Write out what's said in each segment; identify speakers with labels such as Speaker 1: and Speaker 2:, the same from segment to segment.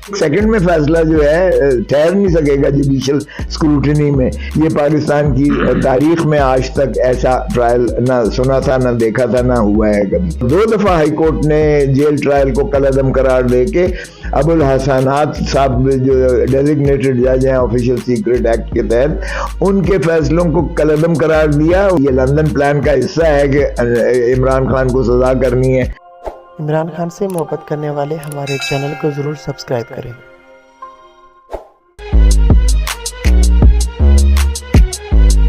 Speaker 1: Second में फैसला जो है ठहर नहीं सकेगा जुडिशल स्क्रूटनी में। ये पाकिस्तान की तारीख में आज तक ऐसा ट्रायल ना सुना था, ना देखा था, ना हुआ है कभी। 2 दफा हाई कोर्ट ने जेल ट्रायल को कलअदम करार दे के अबुल हसनात साहब जो डेजिग्नेटेड जज हैं ऑफिशियल सीक्रेट एक्ट के तहत, उनके फैसलों को कलअदम करार दिया। ये लंदन प्लान का हिस्सा है कि इमरान खान को सजा करनी है।
Speaker 2: इमरान खान से मोहब्बत करने वाले हमारे चैनल को ज़रूर सब्सक्राइब करें।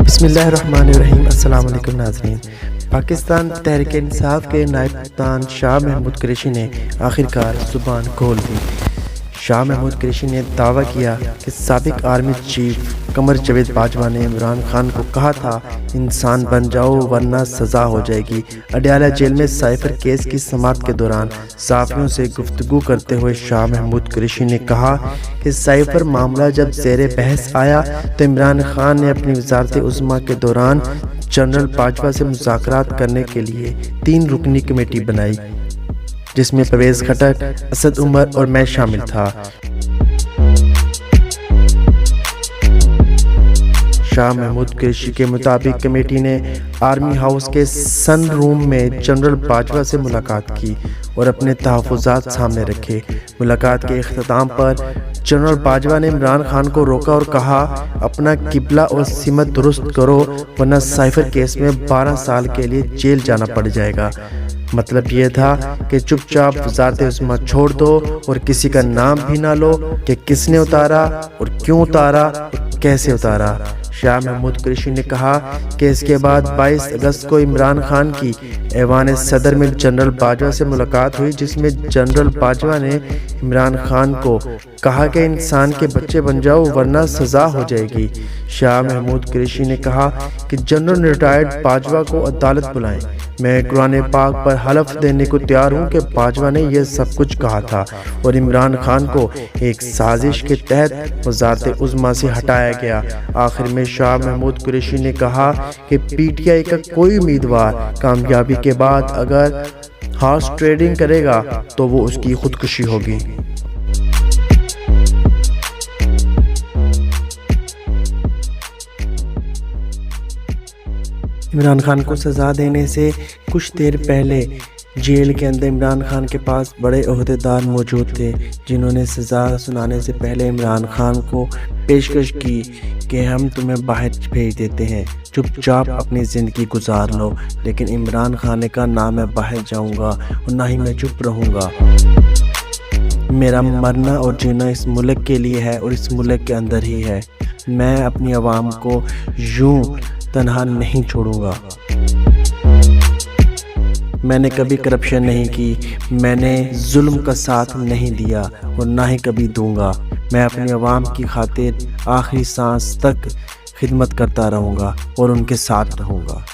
Speaker 2: बिस्मिल्लाहिर्रहमानिर्रहीम। अस्सलाम वालेकुम नाज़रीन। पाकिस्तान तहरीक इंसाफ के नायब कप्तान शाह महमूद कुरैशी ने आखिरकार जुबान खोल दी। शाह महमूद कुरैशी ने दावा किया कि साबिक आर्मी चीफ कमर जावेद बाजवा ने इमरान खान को कहा था इंसान बन जाओ वरना सज़ा हो जाएगी। अडयाला जेल में साइफर केस की समाअत के दौरान सहाफ़ियों से गुफ्तगू करते हुए शाह महमूद कुरैशी ने कहा कि साइफर मामला जब ज़ेरे बहस आया तो इमरान खान ने अपनी वज़ारत उज़्मा के दौरान जनरल बाजवा से मुज़ाकरात करने के लिए 3 रुकनी कमेटी बनाई, जिसमें परवेज़ खटक, असद उमर और मैं शामिल था। शाह महमूद कुरैशी के मुताबिक कमेटी ने आर्मी हाउस के सन रूम में जनरल बाजवा से मुलाकात की और अपने तहफ़्फ़ुज़ात सामने रखे। मुलाकात के इख्तिताम पर जनरल बाजवा ने इमरान खान को रोका और कहा अपना किबला और सिमत दुरुस्त करो वरना साइफर केस में 12 साल के लिए जेल जाना पड़ जाएगा। मतलब ये था कि चुपचाप वज़ारत उज़्मा छोड़ दो और किसी का नाम भी ना लो कि किसने उतारा और क्यों उतारा और कैसे उतारा। शाह महमूद कुरैशी ने कहा कि इसके बाद 22 अगस्त को इमरान खान की ऐवान सदर में जनरल बाजवा से मुलाकात हुई, जिसमें जनरल बाजवा ने इमरान खान को कहा कि इंसान के बच्चे बन जाओ वरना सज़ा हो जाएगी। शाह महमूद कुरैशी ने कहा कि जनरल रिटायर्ड बाजवा को अदालत बुलाएं। मैं कुरान पाक पर हलफ देने को तैयार हूँ कि बाजवा ने यह सब कुछ कहा था और इमरान खान को एक साजिश के तहत वज़ारत उज़्मा से हटाया गया। आखिर में शाह महमूद कुरैशी ने कहा कि पीटीआई का कोई उम्मीदवार कामयाबी के बाद अगर हॉर्स ट्रेडिंग करेगा तो वो उसकी खुदकुशी होगी। इमरान खान को सज़ा देने से कुछ देर पहले जेल के अंदर इमरान खान के पास बड़े ओहदेदार मौजूद थे, जिन्होंने सज़ा सुनाने से पहले इमरान खान को पेशकश की कि हम तुम्हें बाहर भेज देते हैं, चुपचाप अपनी ज़िंदगी गुजार लो। लेकिन इमरान खान ने कहा ना मैं बाहर जाऊंगा और ना ही मैं चुप रहूंगा। मेरा मरना और जीना इस मुल्क के लिए है और इस मुल्क के अंदर ही है। मैं अपनी आवाम को यूं तन्हा नहीं छोड़ूंगा। मैंने कभी करप्शन नहीं की, मैंने जुल्म का साथ नहीं दिया और ना ही कभी दूंगा। मैं अपनी आवाम की खातिर आखिरी सांस तक खिदमत करता रहूंगा और उनके साथ रहूंगा।